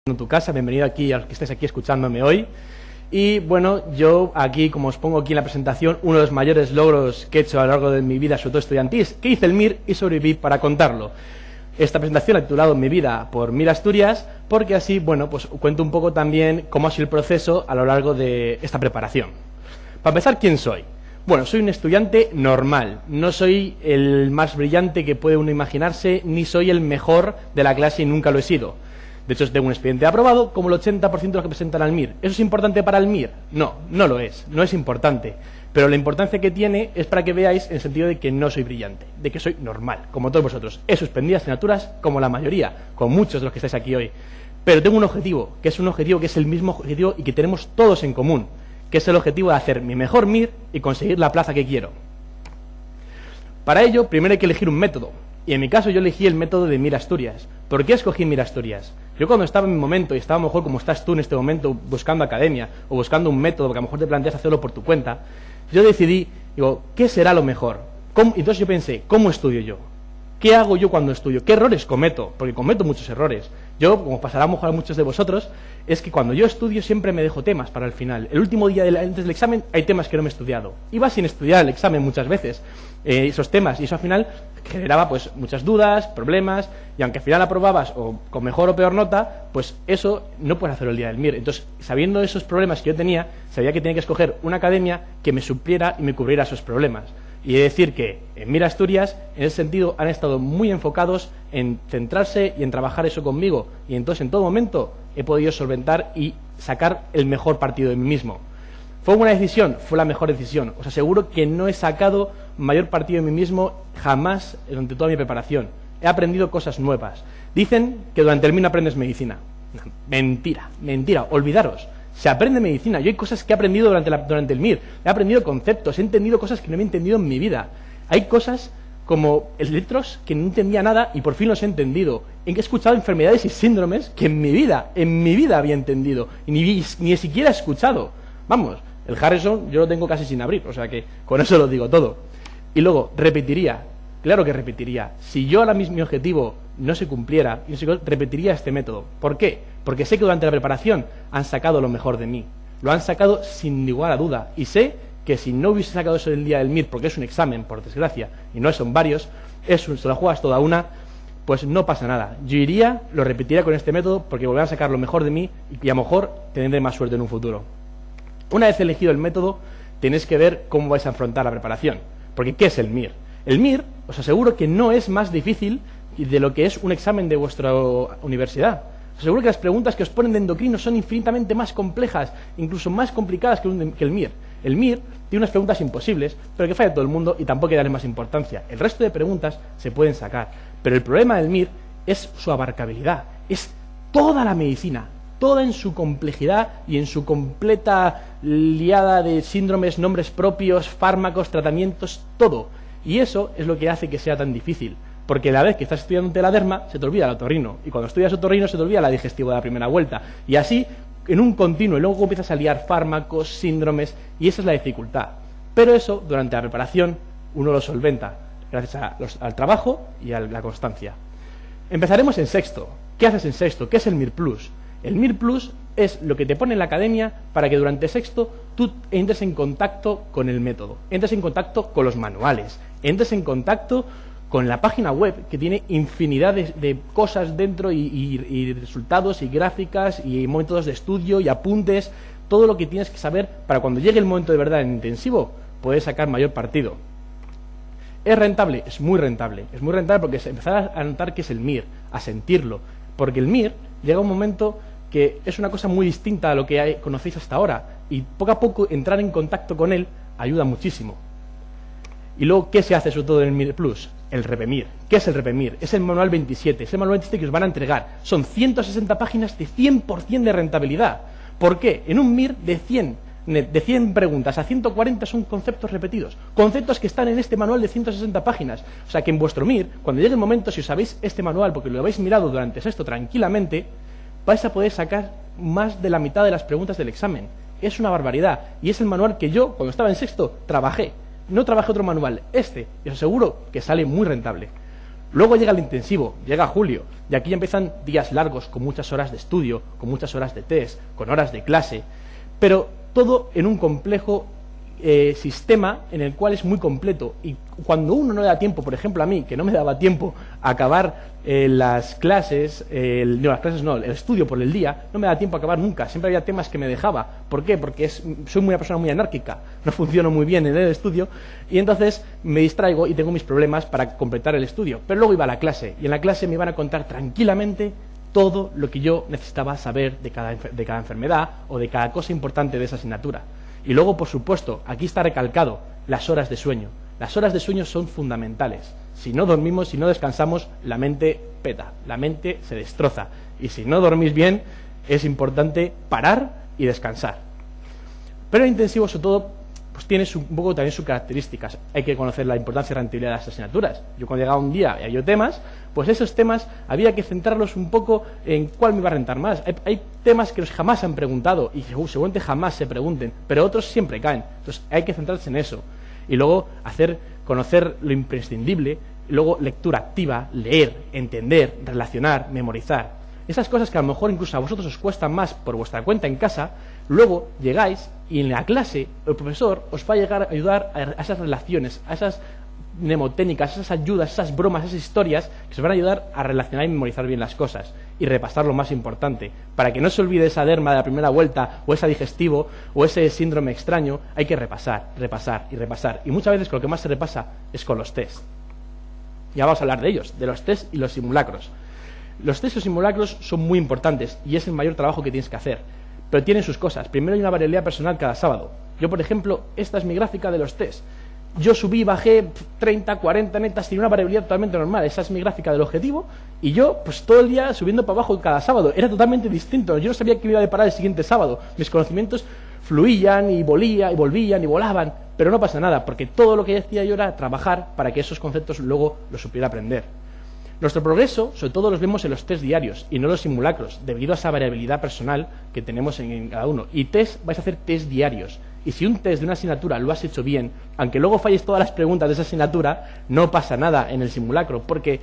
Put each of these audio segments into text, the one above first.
En tu casa, bienvenido aquí a los que estáis aquí escuchándome hoy. Y bueno, yo aquí, como os pongo aquí en la presentación, uno de los mayores logros que he hecho a lo largo de mi vida, sobre todo estudiantil, es que hice el MIR y sobreviví para contarlo. Esta presentación la he titulado Mi vida por MIR Asturias, porque así, bueno, pues cuento un poco también cómo ha sido el proceso a lo largo de esta preparación. Para empezar, ¿quién soy? Bueno, soy un estudiante normal, no soy el más brillante que puede uno imaginarse, ni soy el mejor de la clase y nunca lo he sido. De hecho, tengo un expediente aprobado como el 80% de los que presentan al MIR. ¿Eso es importante para el MIR? No, no lo es, no es importante. Pero la importancia que tiene es para que veáis en el sentido de que no soy brillante, de que soy normal, como todos vosotros. He suspendido asignaturas como la mayoría, con muchos de los que estáis aquí hoy. Pero tengo un objetivo que es el mismo objetivo y que tenemos todos en común, que es el objetivo de hacer mi mejor MIR y conseguir la plaza que quiero. Para ello, primero hay que elegir un método. Y en mi caso yo elegí el método de MIR Asturias. ¿Por qué escogí MIR Asturias? Yo cuando estaba en mi momento, y estaba a lo mejor como estás tú en este momento, buscando academia, o buscando un método, porque a lo mejor te planteas hacerlo por tu cuenta, yo decidí, digo, ¿qué será lo mejor? Entonces yo pensé, ¿cómo estudio yo? ¿Qué hago yo cuando estudio? ¿Qué errores cometo? Porque cometo muchos errores. Yo, como pasará a lo mejor a muchos de vosotros, es que cuando yo estudio siempre me dejo temas para el final. El último día antes del examen hay temas que no me he estudiado. Iba sin estudiar el examen muchas veces, esos temas, y eso al final generaba pues muchas dudas, problemas, y aunque al final aprobabas o con mejor o peor nota, pues eso no puedes hacerlo el día del MIR. Entonces, sabiendo esos problemas que yo tenía, sabía que tenía que escoger una academia que me supliera y me cubriera esos problemas. Y he de decir que en MIR Asturias, en ese sentido, han estado muy enfocados en centrarse y en trabajar eso conmigo. Y entonces, en todo momento, he podido solventar y sacar el mejor partido de mí mismo. ¿Fue buena decisión? Fue la mejor decisión. Os aseguro que no he sacado mayor partido de mí mismo jamás durante toda mi preparación. He aprendido cosas nuevas. Dicen que durante el MIR no aprendes medicina. Mentira, mentira, olvidaros. Se aprende medicina. Yo hay cosas que he aprendido durante el MIR. He aprendido conceptos, he entendido cosas que no había entendido en mi vida. Hay cosas como electros que no entendía nada y por fin los he entendido. He escuchado enfermedades y síndromes que en mi vida había entendido y ni siquiera he escuchado. Vamos, el Harrison yo lo tengo casi sin abrir, o sea que con eso lo digo todo. Y luego, repetiría, claro que repetiría. Si yo ahora mismo mi objetivo no se cumpliera, repetiría este método. ¿Por qué? Porque sé que durante la preparación han sacado lo mejor de mí. Lo han sacado sin igual a duda. Y sé que si no hubiese sacado eso el día del MIR, porque es un examen, por desgracia, y no son varios, se lo juegas toda una, pues no pasa nada. Yo iría, lo repetiría con este método, porque volverán a sacar lo mejor de mí y a lo mejor tendré más suerte en un futuro. Una vez elegido el método, tenéis que ver cómo vais a afrontar la preparación. Porque, ¿qué es el MIR? El MIR, os aseguro que no es más difícil de lo que es un examen de vuestra universidad. Os aseguro que las preguntas que os ponen de endocrino son infinitamente más complejas, incluso más complicadas que el MIR. El MIR tiene unas preguntas imposibles, pero que falla todo el mundo y tampoco hay que darle más importancia. El resto de preguntas se pueden sacar. Pero el problema del MIR es su abarcabilidad. Es toda la medicina, toda en su complejidad y en su completa liada de síndromes, nombres propios, fármacos, tratamientos, todo. Y eso es lo que hace que sea tan difícil. Porque la vez que estás estudiando la derma, se te olvida el otorrino. Y cuando estudias otorrino, se te olvida la digestiva de la primera vuelta. Y así, en un continuo. Y luego empiezas a liar fármacos, síndromes, y esa es la dificultad. Pero eso, durante la preparación, uno lo solventa. Gracias al trabajo y a la constancia. Empezaremos en sexto. ¿Qué haces en sexto? ¿Qué es el MIR Plus? El MIR Plus es lo que te pone en la academia para que durante sexto tú entres en contacto con el método, entres en contacto con los manuales, entres en contacto con la página web que tiene infinidad de cosas dentro y resultados y gráficas y métodos de estudio y apuntes, todo lo que tienes que saber para cuando llegue el momento de verdad en intensivo poder sacar mayor partido. ¿Es rentable? Es muy rentable porque empezarás a notar que es el MIR, a sentirlo, porque el MIR llega un momento que es una cosa muy distinta a lo que conocéis hasta ahora y poco a poco entrar en contacto con él ayuda muchísimo. Y luego, ¿qué se hace sobre todo en el MIR Plus? El RepeMIR. ¿Qué es el RepeMIR? Es el manual 27, es el manual 27 que os van a entregar. Son 160 páginas de 100% de rentabilidad. ¿Por qué? En un MIR de 100 preguntas a 140 son conceptos repetidos, conceptos que están en este manual de 160 páginas. O sea que en vuestro MIR, cuando llegue el momento, si os sabéis este manual, porque lo habéis mirado durante sexto tranquilamente, vais a poder sacar más de la mitad de las preguntas del examen. Es una barbaridad. Y es el manual que yo, cuando estaba en sexto, trabajé. No trabajé otro manual, y os aseguro que sale muy rentable. Luego llega el intensivo, llega julio, y aquí ya empiezan días largos, con muchas horas de estudio, con muchas horas de test, con horas de clase, pero todo en un complejo sistema en el cual es muy completo. Y cuando uno no le da tiempo, por ejemplo a mí, que no me daba tiempo a acabar las clases, el estudio por el día, no me da tiempo a acabar nunca, siempre había temas que me dejaba. ¿Por qué? Porque soy una persona muy anárquica, no funciono muy bien en el estudio, y entonces me distraigo y tengo mis problemas para completar el estudio. Pero luego iba a la clase, y en la clase me iban a contar tranquilamente todo lo que yo necesitaba saber de cada enfermedad o de cada cosa importante de esa asignatura. Y luego, por supuesto, aquí está recalcado las horas de sueño. Las horas de sueño son fundamentales. Si no dormimos, si no descansamos, la mente peta, la mente se destroza. Y si no dormís bien, es importante parar y descansar. Pero el intensivo, sobre todo, pues tiene un poco también sus características. Hay que conocer la importancia y rentabilidad de las asignaturas. Yo cuando llegaba un día y había temas, pues esos temas había que centrarlos un poco en cuál me iba a rentar más. Hay temas que jamás se han preguntado y seguramente jamás se pregunten, pero otros siempre caen. Entonces hay que centrarse en eso. Y luego conocer lo imprescindible, luego lectura activa, leer, entender, relacionar, memorizar. Esas cosas que a lo mejor incluso a vosotros os cuestan más por vuestra cuenta en casa, luego llegáis y en la clase el profesor os va a llegar a ayudar a esas relaciones, a esas mnemotécnicas, esas ayudas, esas bromas, esas historias que os van a ayudar a relacionar y memorizar bien las cosas y repasar lo más importante. Para que no se olvide esa derma de la primera vuelta o ese digestivo o ese síndrome extraño, hay que repasar, repasar y repasar. Y muchas veces con lo que más se repasa es con los test. Ya vamos a hablar de ellos, de los test y los simulacros. Los test y los simulacros son muy importantes y es el mayor trabajo que tienes que hacer, pero tienen sus cosas. Primero hay una variabilidad personal cada sábado. Yo, por ejemplo, esta es mi gráfica de los test. Yo subí, bajé 30, 40 netas, tiene una variabilidad totalmente normal. Esa es mi gráfica del objetivo y yo, pues todo el día subiendo para abajo cada sábado. Era totalmente distinto. Yo no sabía qué me iba a deparar el siguiente sábado. Mis conocimientos fluían y volvían y volaban, pero no pasa nada, porque todo lo que hacía yo era trabajar para que esos conceptos luego los supiera aprender. Nuestro progreso, sobre todo, los vemos en los test diarios y no los simulacros, debido a esa variabilidad personal que tenemos en cada uno. Y vais a hacer test diarios. Y si un test de una asignatura lo has hecho bien, aunque luego falles todas las preguntas de esa asignatura, no pasa nada en el simulacro, porque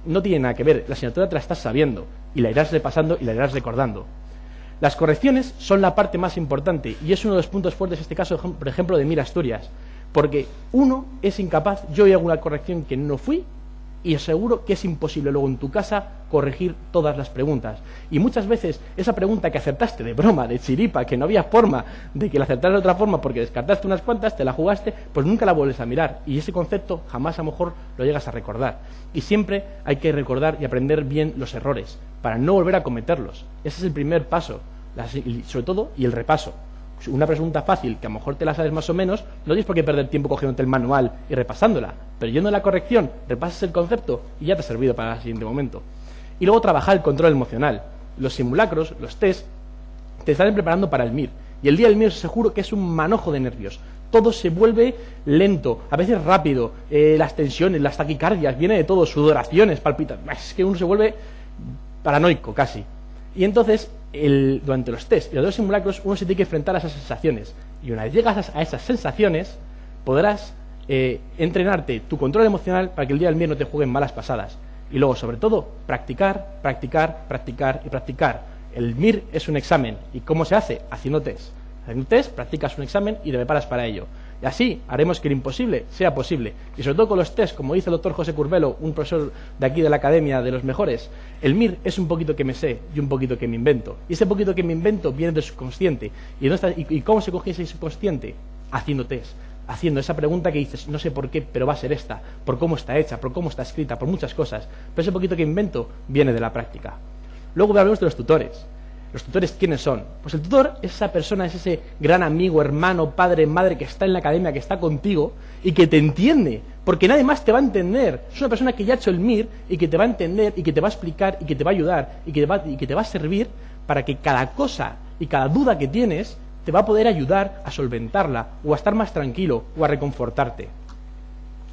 no tiene nada que ver. La asignatura te la estás sabiendo y la irás repasando y la irás recordando. Las correcciones son la parte más importante y es uno de los puntos fuertes en este caso, por ejemplo, de Mira Asturias. Porque uno es incapaz, yo hago una corrección que no fui, y aseguro que es imposible luego en tu casa corregir todas las preguntas. Y muchas veces esa pregunta que acertaste de broma, de chiripa, que no había forma de que la acertaras de otra forma porque descartaste unas cuantas, te la jugaste, pues nunca la vuelves a mirar. Y ese concepto jamás a lo mejor lo llegas a recordar. Y siempre hay que recordar y aprender bien los errores para no volver a cometerlos. Ese es el primer paso, sobre todo, y el repaso. Una pregunta fácil, que a lo mejor te la sabes más o menos, no tienes por qué perder tiempo cogiéndote el manual y repasándola, pero yendo a la corrección, repasas el concepto y ya te ha servido para el siguiente momento. Y luego trabajar el control emocional. Los simulacros, los test, te están preparando para el MIR. Y el día del MIR seguro que es un manojo de nervios. Todo se vuelve lento, a veces rápido, las tensiones, las taquicardias, viene de todo, sudoraciones, palpitaciones, es que uno se vuelve paranoico casi. Y entonces, durante los test y los simulacros, uno se tiene que enfrentar a esas sensaciones. Y una vez llegas a esas sensaciones, podrás entrenarte tu control emocional para que el día del MIR no te jueguen malas pasadas. Y luego, sobre todo, practicar, practicar, practicar y practicar. El MIR es un examen. ¿Y cómo se hace? Haciendo test. Haciendo test, practicas un examen y te preparas para ello. Y así haremos que lo imposible sea posible. Y sobre todo con los test, como dice el doctor José Curvelo, un profesor de aquí de la academia de los mejores, el MIR es un poquito que me sé y un poquito que me invento. Y ese poquito que me invento viene del subconsciente. ¿Y cómo se coge ese subconsciente? Haciendo test. Haciendo esa pregunta que dices, no sé por qué, pero va a ser esta, por cómo está hecha, por cómo está escrita, por muchas cosas. Pero ese poquito que invento viene de la práctica. Luego hablamos de los tutores. ¿Los tutores quiénes son? Pues el tutor es esa persona, es ese gran amigo, hermano, padre, madre que está en la academia, que está contigo y que te entiende, porque nadie más te va a entender. Es una persona que ya ha hecho el MIR y que te va a entender y que te va a explicar y que te va a ayudar y que te va a servir para que cada cosa y cada duda que tienes te va a poder ayudar a solventarla o a estar más tranquilo o a reconfortarte.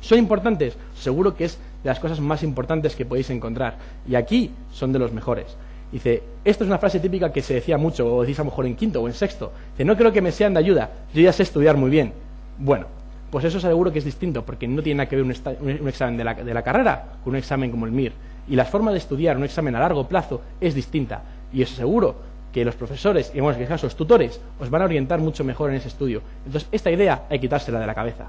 ¿Son importantes? Seguro que es de las cosas más importantes que podéis encontrar y aquí son de los mejores. Dice, esto es una frase típica que se decía mucho, o decís a lo mejor en quinto o en sexto. Dice, no creo que me sean de ayuda, yo ya sé estudiar muy bien. Bueno, Pues eso seguro que es distinto, porque no tiene nada que ver un examen de la carrera con un examen como el MIR. Y la forma de estudiar un examen a largo plazo es distinta. Y os aseguro que los profesores, y en este caso los tutores, os van a orientar mucho mejor en ese estudio. Entonces, esta idea hay que quitársela de la cabeza.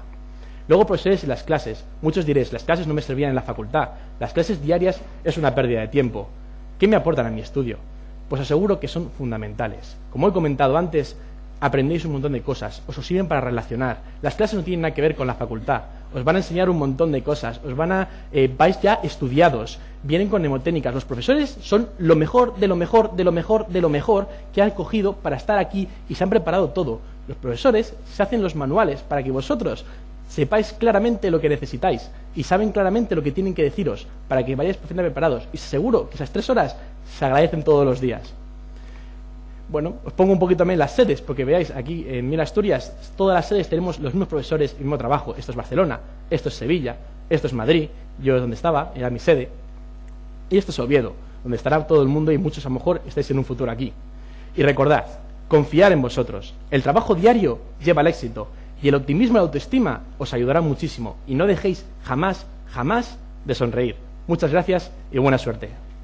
Luego, profesores y las clases. Muchos diréis, las clases no me servían en la facultad. Las clases diarias es una pérdida de tiempo. ¿Qué me aportan a mi estudio? Pues aseguro que son fundamentales. Como he comentado antes, aprendéis un montón de cosas, os sirven para relacionar. Las clases no tienen nada que ver con la facultad. Os van a enseñar un montón de cosas, vais ya estudiados, vienen con mnemotécnicas. Los profesores son lo mejor, de lo mejor, de lo mejor, de lo mejor que han cogido para estar aquí y se han preparado todo. Los profesores se hacen los manuales para que vosotros sepáis claramente lo que necesitáis y saben claramente lo que tienen que deciros para que vayáis perfectamente preparados. Y seguro que esas 3 horas se agradecen todos los días. Bueno, os pongo un poquito también las sedes, porque veáis, aquí en Mir Asturias, todas las sedes tenemos los mismos profesores y el mismo trabajo. Esto es Barcelona, esto es Sevilla, esto es Madrid, yo es donde estaba, era mi sede, y esto es Oviedo, donde estará todo el mundo y muchos a lo mejor estáis en un futuro aquí. Y recordad, confiar en vosotros. El trabajo diario lleva al éxito, y el optimismo y la autoestima os ayudará muchísimo, y no dejéis jamás, jamás de sonreír. Muchas gracias y buena suerte.